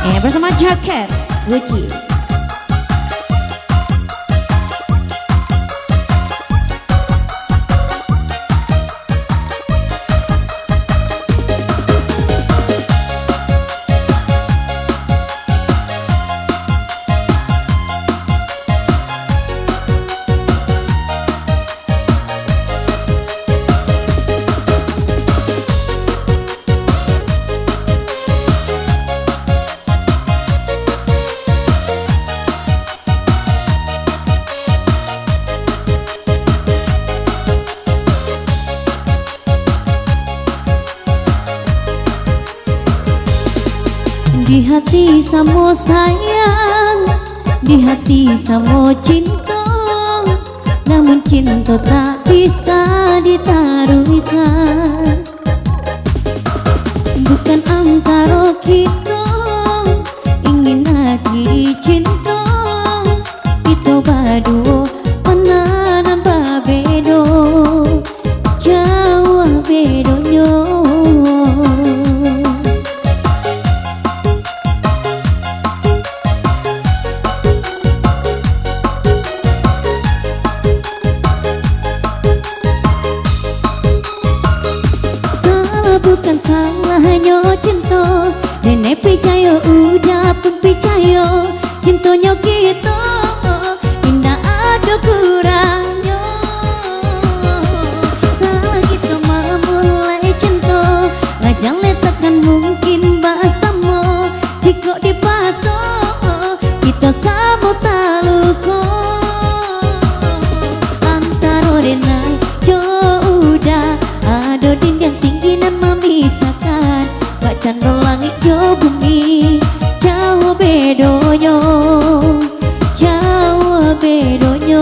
Bersama Jaket Gucci. Di hati samo sayang, di hati samo cinta, namun cinta tak bisa ditaruhkan. Bukan antara kita ingin lagi cinta, kita berdua pernah nambah bedo, jauh bedonya. Bukan salahnya cinta, nenek percaya udah pun percaya, cintanya kita tidak ada kurangnya. Salah kita memulai cinta, jangan letakkan mungkin bersama. Jika dipasang kita sama tak luka, antara denai jauh udah ada dinding tinggi dan memisahkan. Bacan langit jauh bumi, jauh bedonya, jauh bedonya.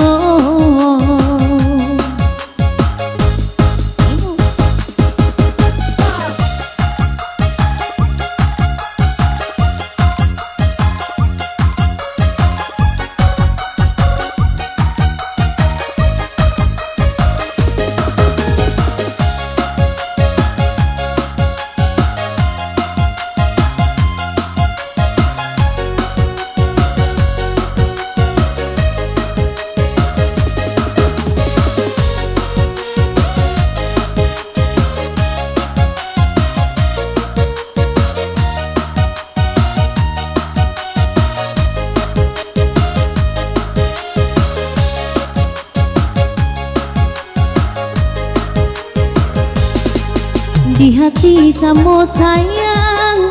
Di hati samo sayang,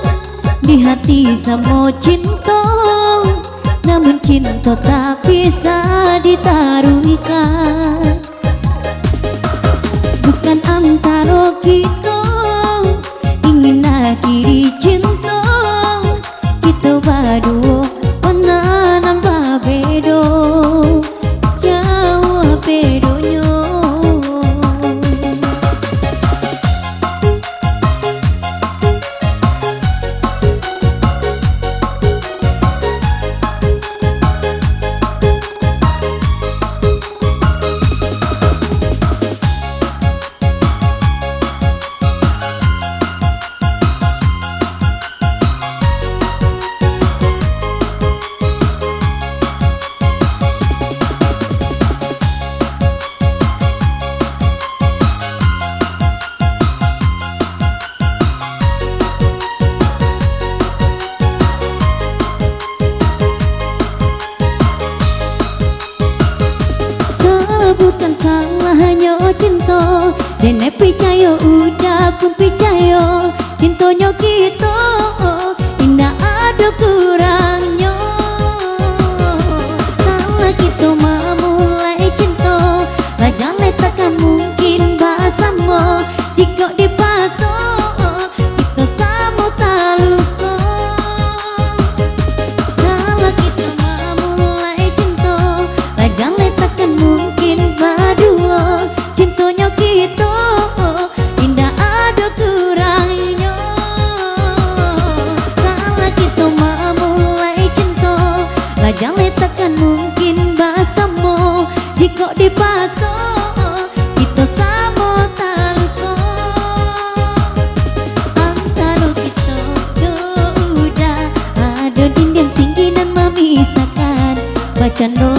di hati samo cinta, namun cinta tak bisa ditaruhkan. Bukan antara kita ingin akhiri cinta, kita berdua pernah nambah bedo, jauh bedonya. Bukan salahnya cinta, nenek percaya udah pun percaya, cintanya kita tidak ada kurangnya. Salah kita memulai cinta, jangan letakkan mungkin bersama. Jika dipasang kita sama tak luka. Salah kita memulai cinta, jangan letakkan mungkin berdua, cintanya kita tidak ada kurangnya. Salah kita memulai cendo